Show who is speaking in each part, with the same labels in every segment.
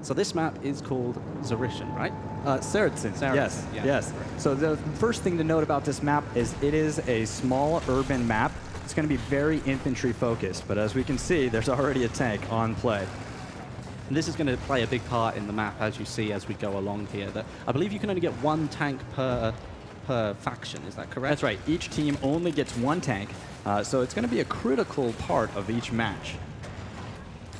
Speaker 1: So this map is called Tsaritsyn, right?
Speaker 2: Tsaritsyn, yes,
Speaker 1: yeah.
Speaker 2: yes. So the first thing to note about this map is it is a small urban map. It's going to be very infantry focused, but as we can see, there's already a tank on play.
Speaker 1: And this is going to play a big part in the map, as you see as we go along here. That I believe you can only get one tank per faction, is that correct?
Speaker 2: That's right. Each team only gets one tank, so it's going to be a critical part of each match.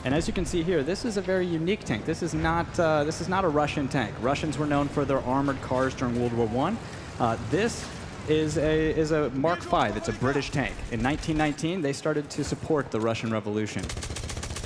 Speaker 2: And as you can see here, this is a very unique tank. This is not a Russian tank. Russians were known for their armored cars during World War I. This is a Mark V. It's a British tank. In 1919, they started to support the Russian Revolution.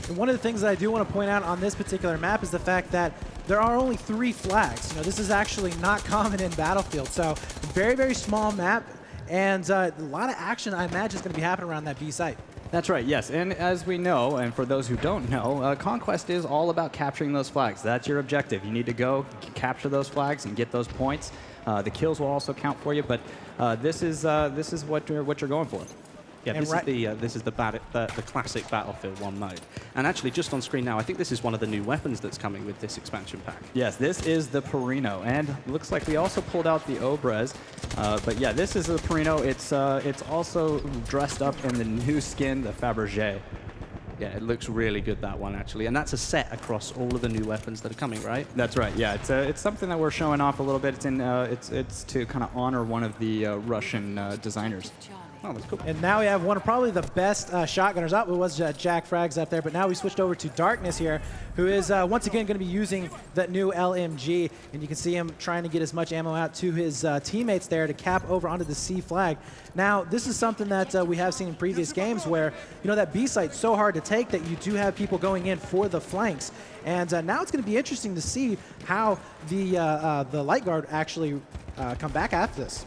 Speaker 3: And one of the things that I do want to point out on this particular map is the fact that there are only 3 flags. You know, this is actually not common in Battlefield. So very, very small map, and a lot of action, I imagine, is going to be happening around that B site.
Speaker 2: That's right, yes. And as we know, and for those who don't know, Conquest is all about capturing those flags. That's your objective. You need to go capture those flags and get those points. The kills will also count for you, but this is what you're going for.
Speaker 1: Yeah, this is the classic Battlefield 1 mode. And actually, just on screen now, I think this is one of the new weapons that's coming with this expansion pack.
Speaker 2: Yes, this is the Perino, and looks like we also pulled out the Obrez. But yeah, this is the Perino. It's also dressed up in the new skin, the Fabergé.
Speaker 1: Yeah, it looks really good, that one, actually. And that's a set across all of the new weapons that are coming, right?
Speaker 2: That's right, yeah. It's something that we're showing off a little bit. It's to kind of honor one of the Russian designers.
Speaker 1: Oh, that's cool.
Speaker 3: And now we have one of probably the best shotgunners up. It was Jack Frags up there, but now we switched over to Darkness here, who is once again going to be using that new LMG. And you can see him trying to get as much ammo out to his teammates there to cap over onto the C flag. Now, this is something that we have seen in previous games where, you know, that B site's so hard to take that you do have people going in for the flanks. And now it's going to be interesting to see how the Light Guard actually come back after this.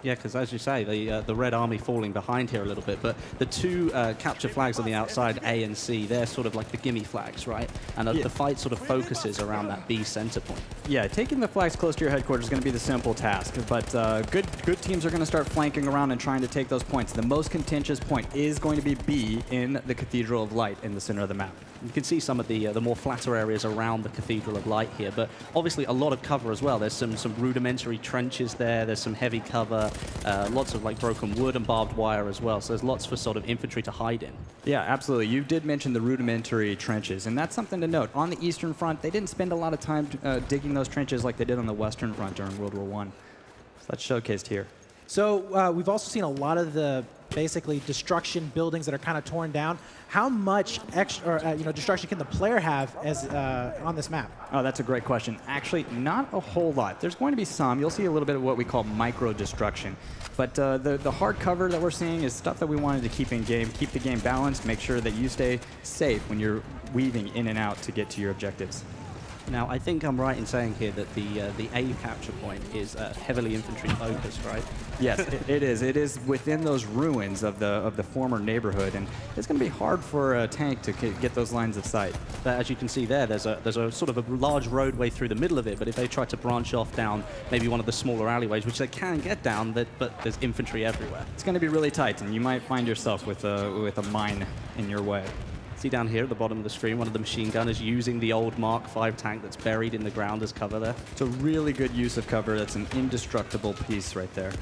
Speaker 1: Yeah, because as you say, the Red Army falling behind here a little bit, but the 2 capture flags on the outside, A and C, they're sort of like the gimme flags, right? And the fight sort of focuses around that B center point.
Speaker 2: Yeah, taking the flags close to your headquarters is going to be the simple task, but good teams are going to start flanking around and trying to take those points. The most contentious point is going to be B in the Cathedral of Light in the center of the map.
Speaker 1: You can see some of the more flatter areas around the Cathedral of Light here, but obviously a lot of cover as well. There's some rudimentary trenches there. There's some heavy cover, lots of like broken wood and barbed wire as well. So there's lots for sort of infantry to hide in.
Speaker 2: Yeah, absolutely. You did mention the rudimentary trenches, and that's something to note. On the Eastern Front, they didn't spend a lot of time digging those trenches like they did on the Western Front during World War I. So that's showcased here.
Speaker 3: So we've also seen a lot of the basically destruction buildings that are kind of torn down. How much extra, destruction can the player have as on this map?
Speaker 2: Oh, that's a great question. Actually, not a whole lot. There's going to be some. You'll see a little bit of what we call micro destruction. But the hard cover that we're seeing is stuff that we wanted to keep in game, keep the game balanced, make sure that you stay safe when you're weaving in and out to get to your objectives.
Speaker 1: Now, I think I'm right in saying here that the A capture point is heavily infantry focused, right?
Speaker 2: Yes, it is. It is within those ruins of the former neighborhood, and it's going to be hard for a tank to get those lines of sight.
Speaker 1: But as you can see there, there's a sort of a large roadway through the middle of it. But if they try to branch off down maybe one of the smaller alleyways, which they can get down, but there's infantry everywhere.
Speaker 2: It's going to be really tight, and you might find yourself with a mine in your way.
Speaker 1: See down here at the bottom of the screen, one of the machine gunners using the old Mark V tank that's buried in the ground as cover there.
Speaker 2: It's a really good use of cover. That's an indestructible piece right there.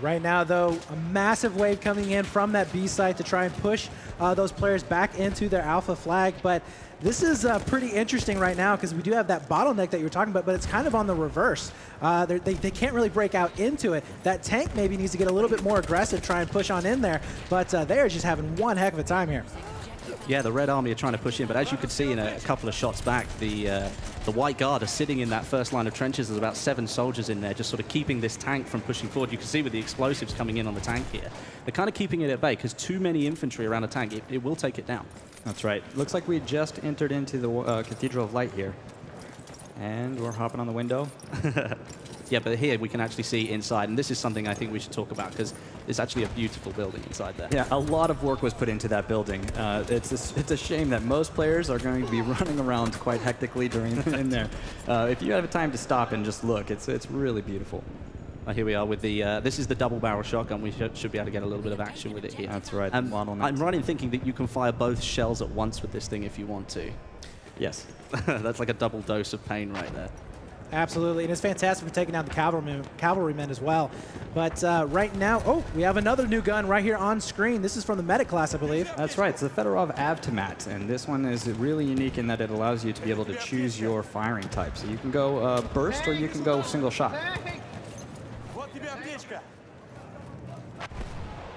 Speaker 3: Right now, though, a massive wave coming in from that B site to try and push those players back into their alpha flag. But this is pretty interesting right now because we do have that bottleneck that you were talking about, but it's kind of on the reverse. They can't really break out into it. That tank maybe needs to get a little bit more aggressive, try and push on in there. But they are just having one heck of a time here.
Speaker 1: Yeah, the Red Army are trying to push in, but as you could see in a couple of shots back, the White Guard are sitting in that first line of trenches. There's about 7 soldiers in there, just sort of keeping this tank from pushing forward. You can see with the explosives coming in on the tank here. They're kind of keeping it at bay, because too many infantry around a tank, it will take it down.
Speaker 2: That's right. Looks like we just entered into the Cathedral of Light here. And we're hopping on the window.
Speaker 1: Yeah, but here we can actually see inside, and this is something I think we should talk about because it's actually a beautiful building inside there.
Speaker 2: Yeah, a lot of work was put into that building. It's a shame that most players are going to be running around quite hectically in there. If you have time to stop and just look, it's really beautiful.
Speaker 1: Here we are with the, this is the double barrel shotgun. We should be able to get a little bit of action with it here.
Speaker 2: That's right.
Speaker 1: I'm right in thinking that you can fire both shells at once with this thing if you want to.
Speaker 2: Yes.
Speaker 1: That's like a double dose of pain right there.
Speaker 3: Absolutely, and it's fantastic for taking down the cavalrymen as well. But right now, oh, we have another new gun right here on screen. This is from the medic class, I believe.
Speaker 2: That's right. It's the Fedorov Avtomat, and this one is really unique in that it allows you to be able to choose your firing type. So you can go burst or you can go single shot.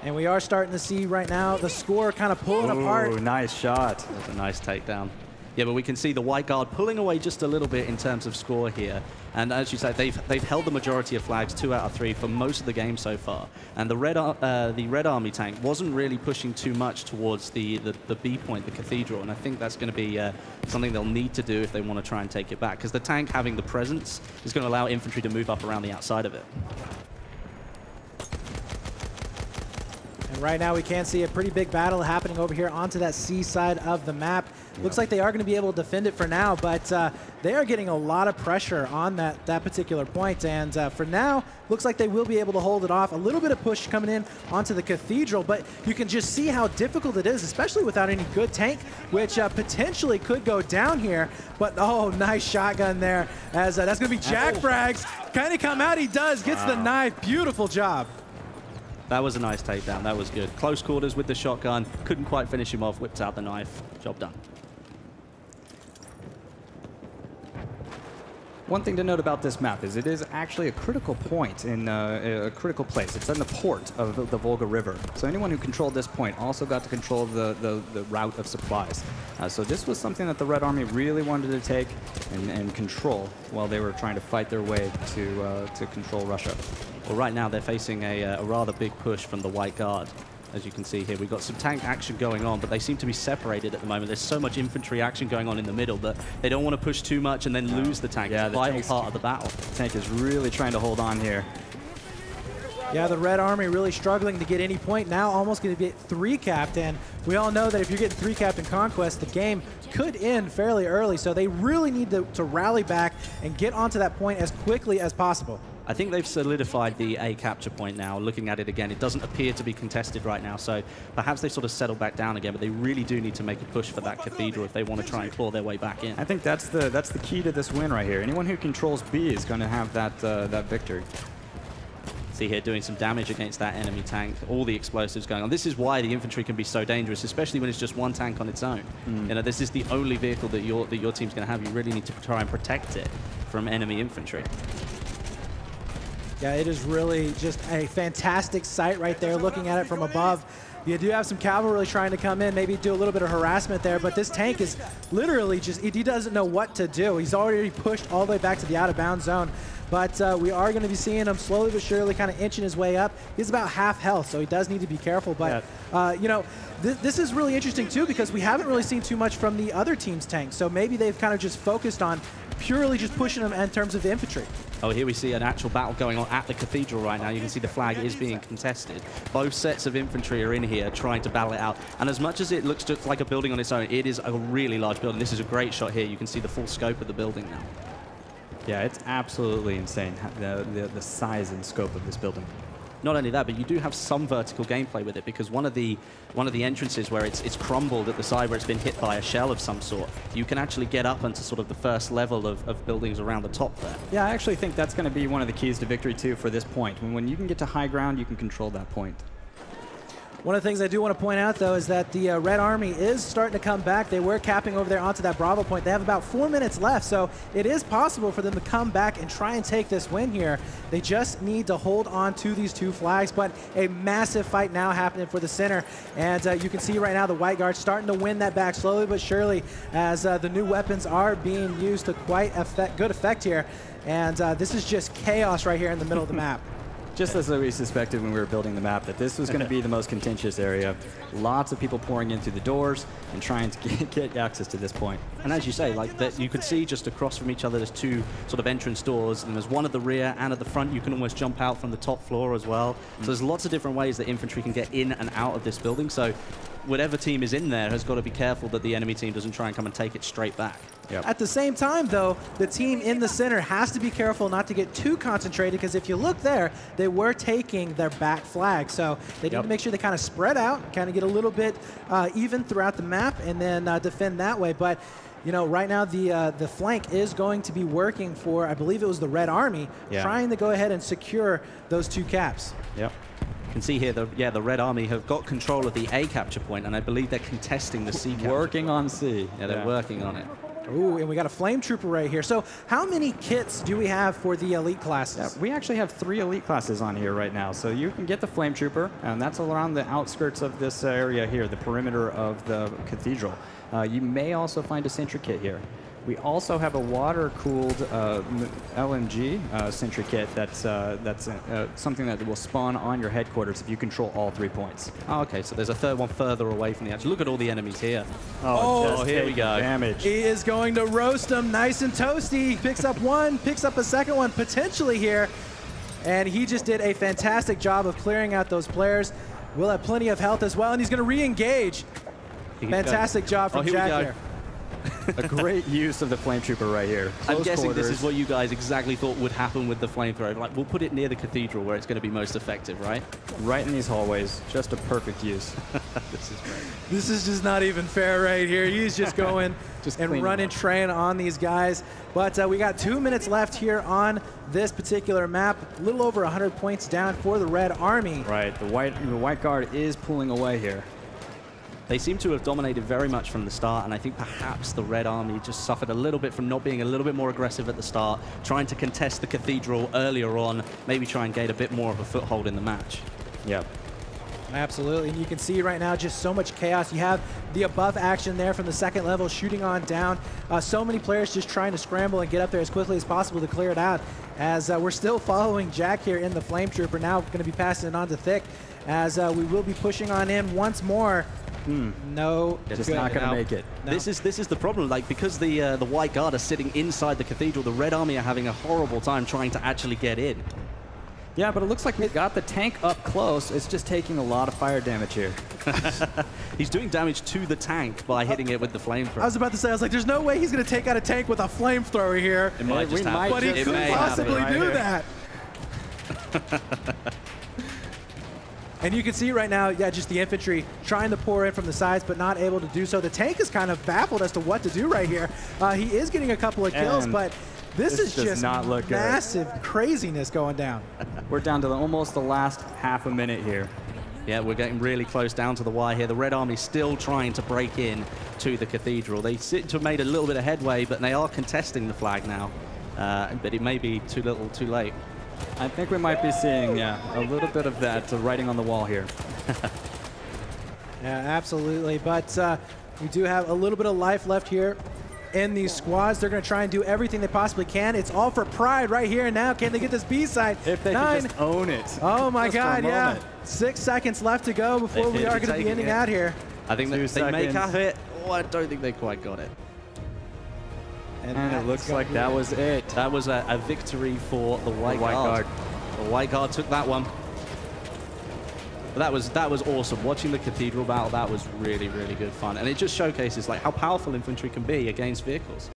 Speaker 3: And we are starting to see right now the score kind of pulling apart.
Speaker 2: Ooh, nice shot.
Speaker 1: That's a nice takedown. Yeah, but we can see the White Guard pulling away just a little bit in terms of score here. And as you said, they've held the majority of flags, 2 out of 3 for most of the game so far. And the Red Army tank wasn't really pushing too much towards the B point, the Cathedral. And I think that's going to be something they'll need to do if they want to try and take it back. Because the tank having the presence is going to allow infantry to move up around the outside of it.
Speaker 3: And right now we can see a pretty big battle happening over here onto that C side of the map. Looks like they are going to be able to defend it for now, but they are getting a lot of pressure on that particular point. And for now, looks like they will be able to hold it off. A little bit of push coming in onto the Cathedral, but you can just see how difficult it is, especially without any good tank, which potentially could go down here. But, oh, nice shotgun there, as that's going to be Jack Frags. Kind of come out, he does, gets the knife. Beautiful job.
Speaker 1: That was a nice takedown. That was good. Close quarters with the shotgun. Couldn't quite finish him off. Whipped out the knife. Job done.
Speaker 2: One thing to note about this map is it is actually a critical point in a critical place. It's in the port of the Volga River. So anyone who controlled this point also got to control the route of supplies. So this was something that the Red Army really wanted to take and control while they were trying to fight their way to control Russia.
Speaker 1: Well, right now they're facing a rather big push from the White Guard. As you can see here, we've got some tank action going on, but they seem to be separated at the moment. There's so much infantry action going on in the middle that they don't want to push too much and then lose the tank. Yeah, it's a vital part of the battle.
Speaker 2: The tank is really trying to hold on here.
Speaker 3: Yeah, the Red Army really struggling to get any point. Now almost going to get 3-capped, and we all know that if you're getting 3-capped in Conquest, the game could end fairly early. So they really need to rally back and get onto that point as quickly as possible.
Speaker 1: I think they've solidified the A capture point now. Looking at it again, it doesn't appear to be contested right now, so perhaps they sort of settled back down again, but they really do need to make a push for that Cathedral if they want to try and claw their way back in.
Speaker 2: I think that's the key to this win right here. Anyone who controls B is going to have that victory.
Speaker 1: See here, doing some damage against that enemy tank. All the explosives going on. This is why the infantry can be so dangerous, especially when it's just one tank on its own. You know, this is the only vehicle that your team's going to have. You really need to try and protect it from enemy infantry.
Speaker 3: Yeah, it is really just a fantastic sight right there, looking at it from above. You do have some cavalry trying to come in, maybe do a little bit of harassment there, but this tank is literally just, he doesn't know what to do. He's already pushed all the way back to the out-of-bounds zone. But we are going to be seeing him slowly but surely kind of inching his way up. He's about half health, so he does need to be careful. But, you know, this is really interesting, too, because we haven't really seen too much from the other team's tanks. So maybe they've kind of just focused on purely just pushing them in terms of the infantry.
Speaker 1: Oh, here we see an actual battle going on at the Cathedral right now. You can see the flag is being contested. Both sets of infantry are in here trying to battle it out. And as much as it looks just like a building on its own, it is a really large building. This is a great shot here. You can see the full scope of the building now.
Speaker 2: Yeah, it's absolutely insane, the size and scope of this building.
Speaker 1: Not only that, but you do have some vertical gameplay with it, because one of the entrances where it's crumbled at the side, where it's been hit by a shell of some sort, you can actually get up onto sort of the first level of buildings around the top there.
Speaker 2: Yeah, I actually think that's going to be one of the keys to victory, too, for this point. When you can get to high ground, you can control that point.
Speaker 3: One of the things I do want to point out, though, is that the Red Army is starting to come back. They were capping over there onto that Bravo point. They have about 4 minutes left, so it is possible for them to come back and try and take this win here. They just need to hold on to these 2 flags, but a massive fight now happening for the center. And you can see right now the White Guard starting to win that back slowly but surely, as the new weapons are being used to quite good effect here. And this is just chaos right here in the middle of the map.
Speaker 2: Just as we suspected when we were building the map, that this was going to be the most contentious area. Lots of people pouring in through the doors and trying to get access to this point.
Speaker 1: And as you say, like that, you could see just across from each other, there's 2 sort of entrance doors, and there's one at the rear and at the front. You can almost jump out from the top floor as well. So there's lots of different ways that infantry can get in and out of this building. So whatever team is in there has got to be careful that the enemy team doesn't try and come and take it straight back.
Speaker 2: Yep.
Speaker 3: At the same time, though, the team in the center has to be careful not to get too concentrated, because if you look there, they were taking their back flag. So they need to make sure they kind of spread out, kind of get a little bit even throughout the map, and then defend that way. But you know, right now the flank is going to be working for, I believe it was the Red Army, trying to go ahead and secure those 2 caps.
Speaker 2: Yep.
Speaker 1: You can see here, the Red Army have got control of the A capture point, and I believe they're contesting the C capture
Speaker 2: Working
Speaker 1: point.
Speaker 2: on C.
Speaker 1: Yeah, they're working on it.
Speaker 3: Ooh, and we got a Flame Trooper right here. So how many kits do we have for the elite classes?
Speaker 2: Yeah, we actually have 3 elite classes on here right now. So you can get the Flame Trooper, and that's around the outskirts of this area here, the perimeter of the cathedral. You may also find a sentry kit here. We also have a water-cooled LMG sentry kit that's something that will spawn on your headquarters if you control all 3 points.
Speaker 1: Oh, okay, so there's a third one further away from the edge. Look at all the enemies here.
Speaker 2: Oh,
Speaker 1: here we go.
Speaker 2: Damage.
Speaker 3: He is going to roast them nice and toasty. He picks up one, picks up a second one potentially here. And he just did a fantastic job of clearing out those players. Will have plenty of health as well, and he's going to re-engage. Fantastic job from Jack here.
Speaker 2: A great use of the Flame Trooper right here.
Speaker 1: I'm guessing this is what you guys exactly thought would happen with the flamethrower. Like, we'll put it near the cathedral where it's going to be most effective, right?
Speaker 2: Right in these hallways. Just a perfect use.
Speaker 1: This is great.
Speaker 3: This is just not even fair right here. He's just going and running train on these guys. But we got 2 minutes left here on this particular map. A little over 100 points down for the Red Army.
Speaker 2: Right. The White Guard is pulling away here.
Speaker 1: They seem to have dominated very much from the start, and I think perhaps the Red Army just suffered a little bit from not being a little bit more aggressive at the start, trying to contest the cathedral earlier on, maybe try and gain a bit more of a foothold in the match.
Speaker 2: Yep.
Speaker 3: Absolutely, and you can see right now just so much chaos. You have the above action there from the second level shooting on down. So many players just trying to scramble and get up there as quickly as possible to clear it out. As we're still following Jack here in the Flame Trooper, now going to be passing it on to Thick, as we will be pushing on him once more. No,
Speaker 2: just not going to make it.
Speaker 1: No. This is the problem. Like, because the White Guard are sitting inside the cathedral, the Red Army are having a horrible time trying to actually get in.
Speaker 2: Yeah, but it looks like we've got the tank up close. It's just taking a lot of fire damage here.
Speaker 1: He's doing damage to the tank by hitting it with the flamethrower.
Speaker 3: I was about to say, I was like, there's no way he's going to take out a tank with a flamethrower here.
Speaker 1: It might just happen.
Speaker 3: But he could possibly do that. And you can see right now, yeah, just the infantry trying to pour in from the sides, but not able to do so. The tank is kind of baffled as to what to do right here. He is getting a couple of kills, but this is just
Speaker 2: not look
Speaker 3: massive craziness going down.
Speaker 2: We're down to almost the last half a minute here.
Speaker 1: Yeah, we're getting really close down to the wire here. The Red Army still trying to break in to the cathedral. They seem to have made a little bit of headway, but they are contesting the flag now. But it may be too little, too late.
Speaker 2: I think we might be seeing, a little bit of that writing on the wall here.
Speaker 3: Yeah, absolutely. But we do have a little bit of life left here in these squads. They're going to try and do everything they possibly can. It's all for pride right here and now. Can they get this B side?
Speaker 2: If they can just own it.
Speaker 3: Oh my God, yeah. 6 seconds left to go before we are going to be ending out here.
Speaker 1: I think they may have it. Oh, I don't think they quite got it.
Speaker 2: And it looks like that was it.
Speaker 1: That was a victory for the White Guard. The White Guard took that one. But that was awesome. Watching the cathedral battle, that was really, really good fun. And it just showcases like how powerful infantry can be against vehicles.